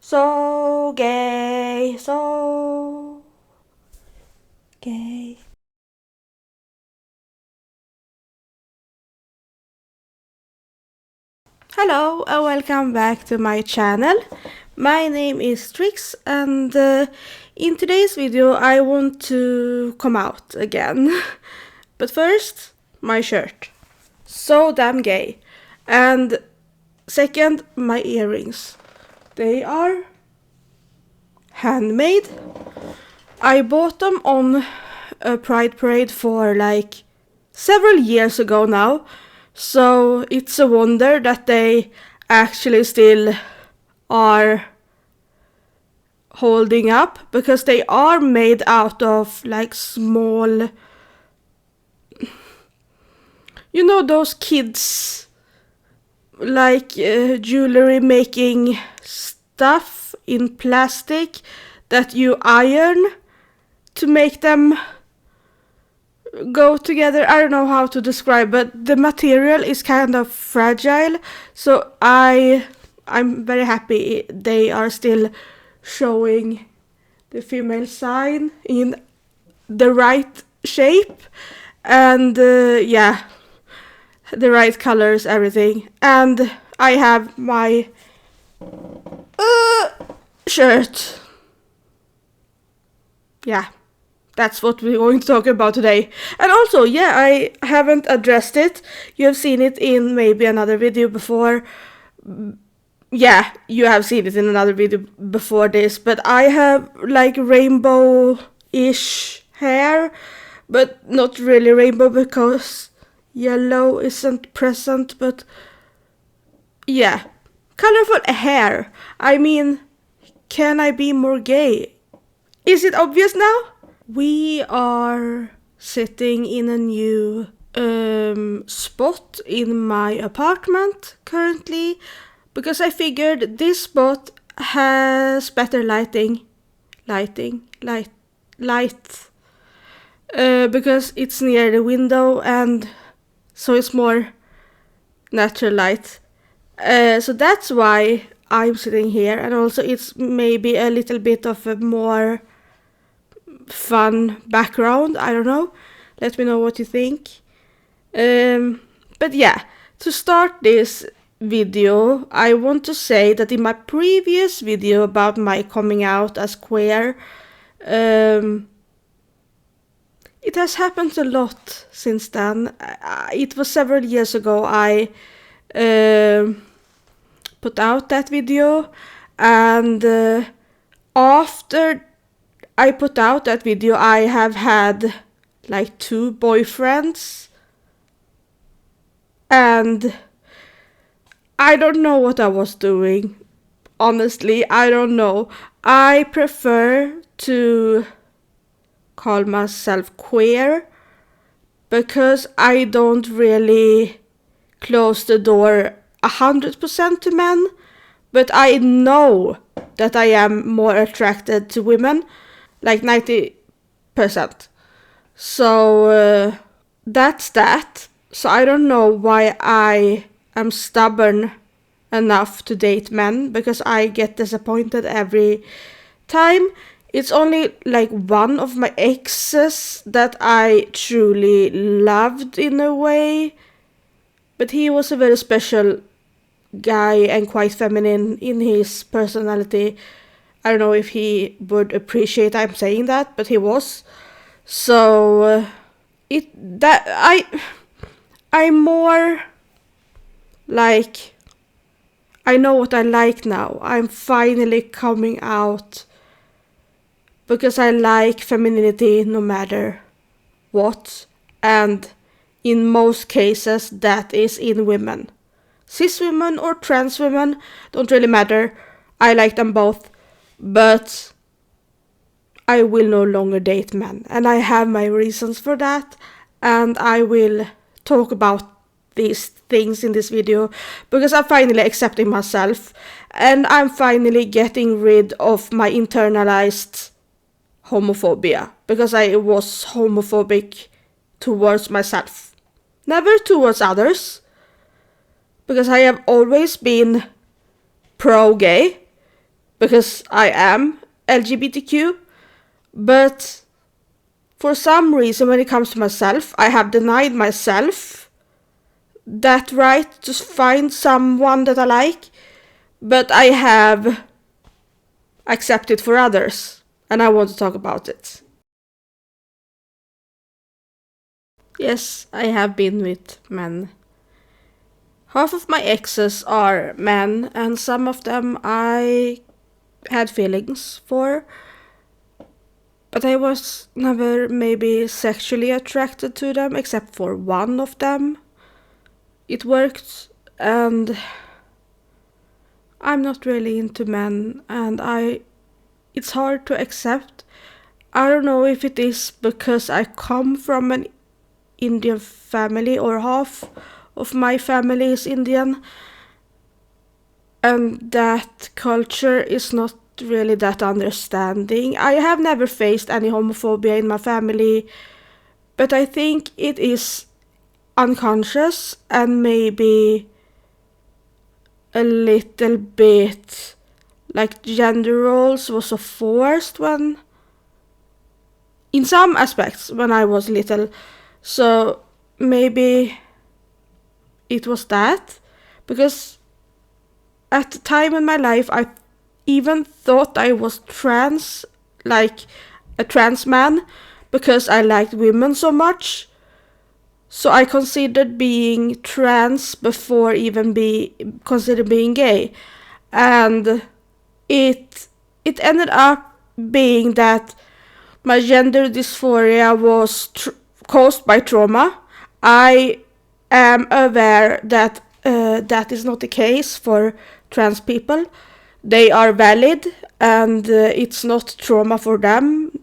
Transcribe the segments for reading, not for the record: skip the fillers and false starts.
So gay, so gay. Hello and welcome back to my channel. My name is Trix and in today's video I want to come out again. But first, my shirt. So damn gay. And second, my earrings. They are handmade. I bought them on a Pride Parade for like several years ago now. So it's a wonder that they actually still are holding up, because they are made out of like small, you know, those kids like jewelry making stuff in plastic that you iron to make them go together. I don't know how to describe, but the material is kind of fragile, so I'm very happy they are still showing the female sign in the right shape and yeah, the right colors, everything. And I have my shirt. Yeah, that's what we're going to talk about today. And also, yeah, I haven't addressed it. You have seen it in maybe another video before. Yeah, you have seen it in another video before this, but I have like rainbow-ish hair, but not really rainbow because yellow isn't present, but yeah, colorful hair. I mean, can I be more gay? Is it obvious now? We are sitting in a new spot in my apartment currently, because I figured this spot has better light, because it's near the window and so it's more natural light. So that's why I'm sitting here, and also it's maybe a little bit of a more fun background. I don't know. Let me know what you think. But yeah, to start this video, I want to say that in my previous video about my coming out as queer, it has happened a lot since then. It was several years ago I put out that video, and after I put out that video I have had like 2 boyfriends, and I don't know what I was doing. Honestly, I don't know. I prefer to call myself queer because I don't really close the door 100% to men, but I know that I am more attracted to women, like 90%. So that's that. So I don't know why I am stubborn enough to date men, because I get disappointed every time. It's only like one of my exes that I truly loved in a way, but he was a very special guy and quite feminine in his personality. I don't know if he would appreciate I'm saying that, but he was. So I'm more like, I know what I like now. I'm finally coming out because I like femininity no matter what, and in most cases that is in women. Cis women or trans women, don't really matter. I like them both, but I will no longer date men, and I have my reasons for that, and I will talk about these things in this video because I'm finally accepting myself, and I'm finally getting rid of my internalized homophobia, because I was homophobic towards myself, never towards others, because I have always been pro-gay, because I am LGBTQ, but for some reason when it comes to myself, I have denied myself that right to find someone that I like, but I have accepted for others, and I want to talk about it. Yes, I have been with men. Half of my exes are men, and some of them I had feelings for, but I was never maybe sexually attracted to them, except for one of them. It worked, and I'm not really into men, and it's hard to accept. I don't know if it is because I come from an Indian family, or half of my family is Indian, and that culture is not really that understanding. I have never faced any homophobia in my family, but I think it is unconscious and maybe a little bit like gender roles was so forced when in some aspects when I was little. So maybe it was that, because at the time in my life I even thought I was trans, like a trans man, because I liked women so much. So I considered being trans before even considered being gay. And it ended up being that my gender dysphoria was caused by trauma. I am aware that that is not the case for trans people. They are valid, and it's not trauma for them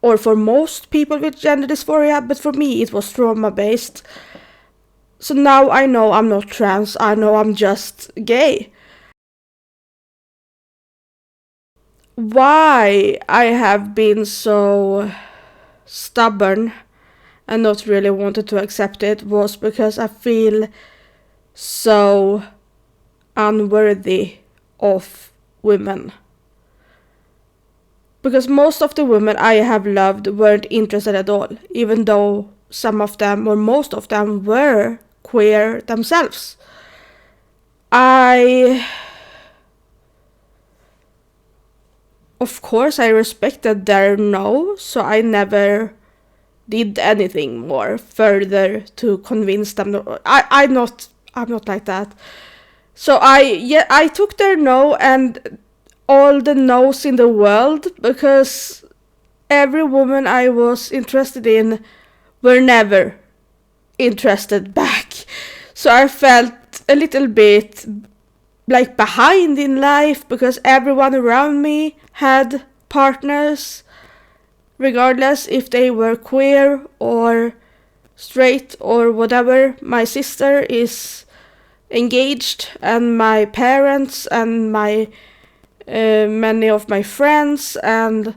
or for most people with gender dysphoria, but for me it was trauma based. So now I know I'm not trans, I know I'm just gay. Why I have been so stubborn and not really wanted to accept it was because I feel so unworthy of women. Because most of the women I have loved weren't interested at all, even though some of them or most of them were queer themselves. Of course, I respected their no, so I never did anything more further to convince them. I'm not like that. So I took their no and all the no's in the world, because every woman I was interested in were never interested back. So I felt a little bit like behind in life, because everyone around me had partners, regardless if they were queer or straight or whatever. My sister is engaged, and my parents and my many of my friends, and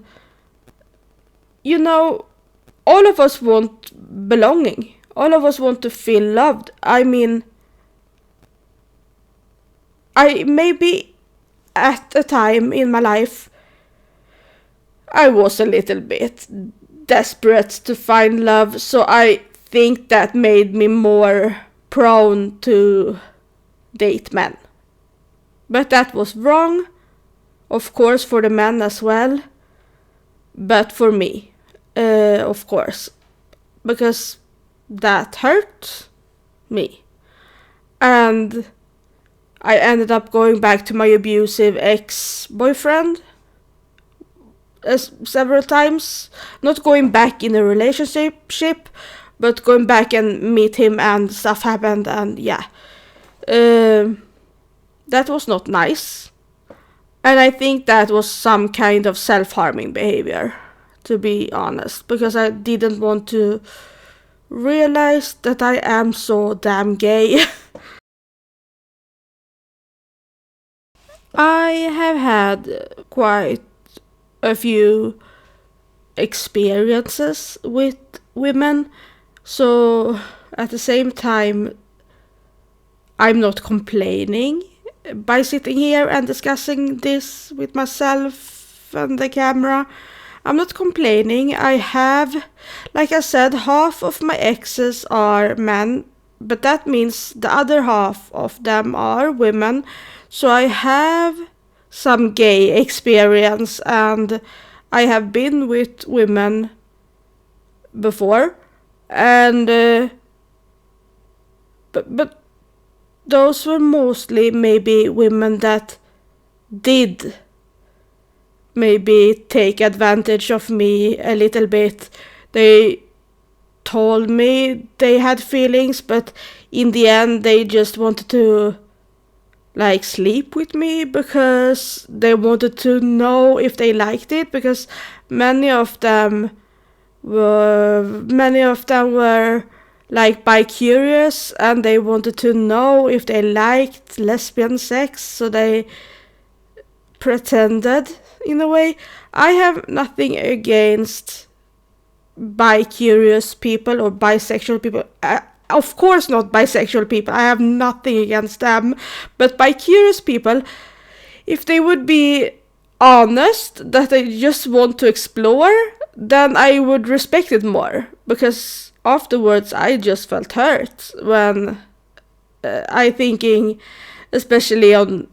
all of us want belonging. All of us want to feel loved. I mean, I maybe at a time in my life I was a little bit desperate to find love, so I think that made me more prone to date men. But that was wrong, of course, for the men as well, but for me, of course, because that hurt me. And I ended up going back to my abusive ex-boyfriend several times. Not going back in a relationship, but going back and meet him, and stuff happened, and yeah. That was not nice. And I think that was some kind of self-harming behavior, to be honest, because I didn't want to realize that I am so damn gay. I have had quite a few experiences with women, so at the same time I'm not complaining. by sitting here and discussing this with myself and the camera. I'm not complaining. I have, like I said, half of my exes are men, but that means the other half of them are women. So I have some gay experience, and I have been with women before, and but those were mostly maybe women that did maybe take advantage of me a little bit. They told me they had feelings, but in the end they just wanted to like sleep with me because they wanted to know if they liked it, because many of them were like bi-curious, and they wanted to know if they liked lesbian sex, so they pretended in a way. I have nothing against bi-curious people or bisexual people. Of course not bisexual people. I have nothing against them. But bi-curious people, if they would be honest that they just want to explore, then I would respect it more. Because afterwards I just felt hurt when I thinking, especially on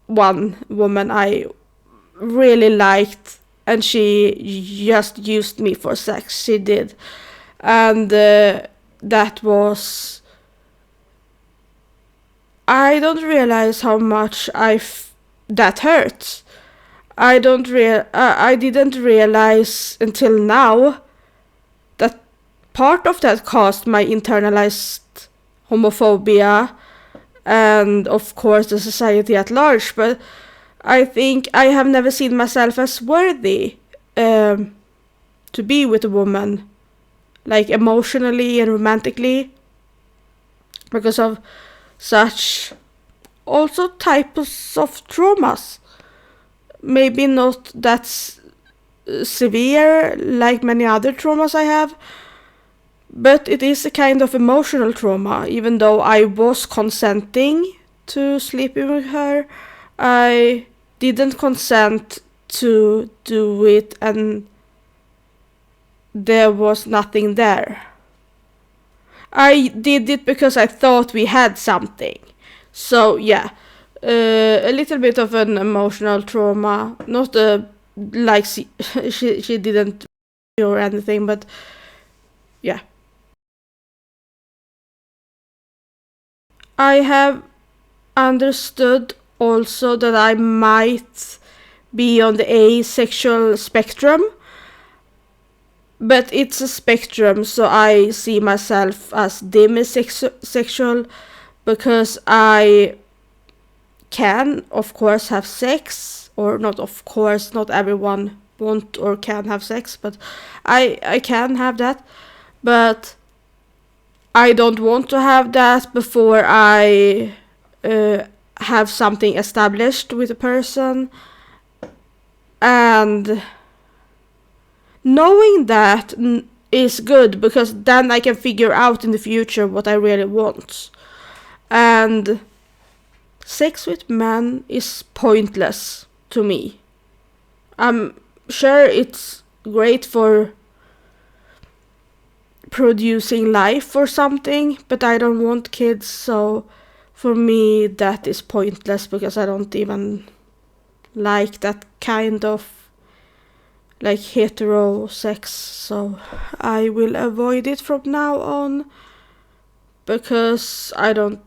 one woman I really liked, and she just used me for sex. She did. And that was... I don't realize how much that hurt. I didn't realize until now that part of that caused my internalized homophobia and of course the society at large, but I think I have never seen myself as worthy to be with a woman, like emotionally and romantically, because of such also types of traumas. Maybe not that severe like many other traumas I have, but it is a kind of emotional trauma. Even though I was consenting to sleeping with her, I didn't consent to do it, and there was nothing there. I did it because I thought we had something. So yeah, a little bit of an emotional trauma. Not like she didn't or anything, but yeah. I have understood also that I might be on the asexual spectrum, but it's a spectrum, so I see myself as demisexual because I can, of course, have sex, or not of course, not everyone want or can have sex, but I can have that, but I don't want to have that before I have something established with a person. And knowing that is good, because then I can figure out in the future what I really want. And sex with men is pointless to me. I'm sure it's great for producing life or something, but I don't want kids, so for me that is pointless, because I don't even like that kind of like hetero sex, so I will avoid it from now on because I don't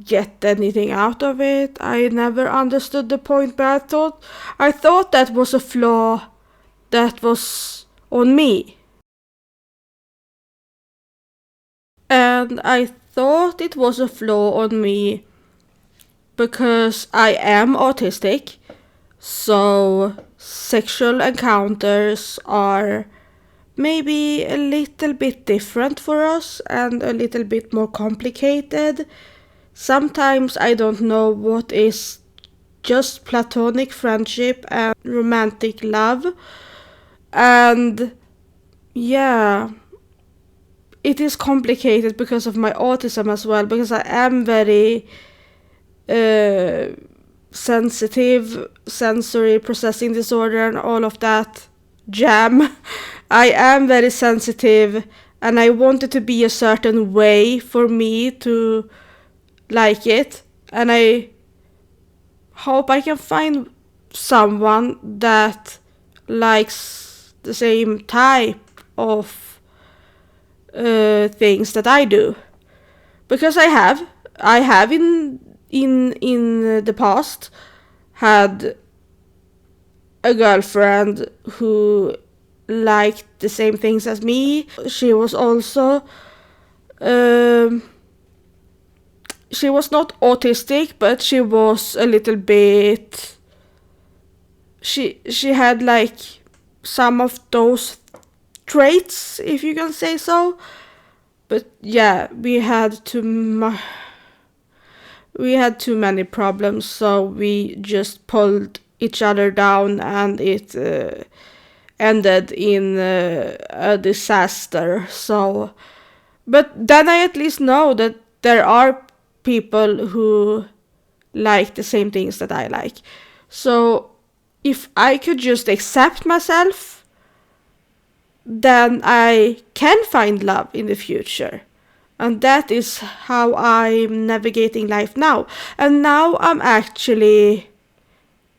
get anything out of it. I never understood the point, but I thought that was a flaw that was on me. And I thought it was a flaw on me because I am autistic, so sexual encounters are maybe a little bit different for us and a little bit more complicated. Sometimes I don't know what is just platonic friendship and romantic love. And yeah, it is complicated because of my autism as well, because I am very uh, sensitive, sensory processing disorder and all of that jam. I am very sensitive and I want it to be a certain way for me to like it, and I hope I can find someone that likes the same type of things that I do, because I have in the past had a girlfriend who liked the same things as me. She was also she was not autistic, but she was a little bit, she had like some of those traits, if you can say so. But yeah, we had too many problems, so we just pulled each other down, and it ended in a disaster. So, but then I at least know that there are people who like the same things that I like. So if I could just accept myself, then I can find love in the future. And that is how I'm navigating life now. And now I'm actually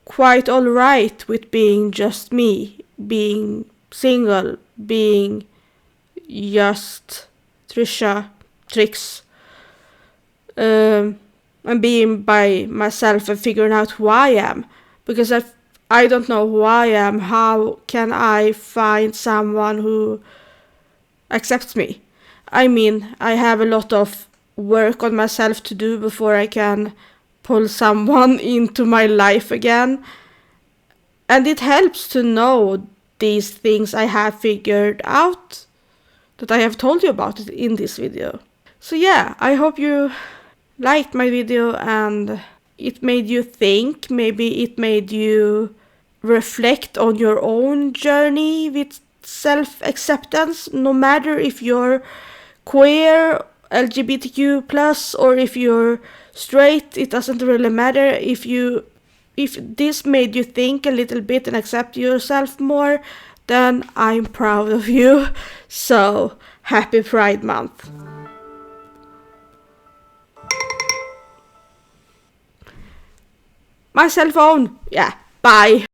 quite alright with being just me, being single, being just Trisha, Trix, and being by myself and figuring out who I am. Because I don't know who I am, how can I find someone who accepts me? I mean, I have a lot of work on myself to do before I can pull someone into my life again. And it helps to know these things I have figured out, that I have told you about it in this video. So yeah, I hope you liked my video and it made you think. Maybe it made you reflect on your own journey with self-acceptance, no matter if you're queer, LGBTQ+, or if you're straight. It doesn't really matter. If this made you think a little bit and accept yourself more, then I'm proud of you. So, happy Pride Month. My cell phone. Yeah, bye.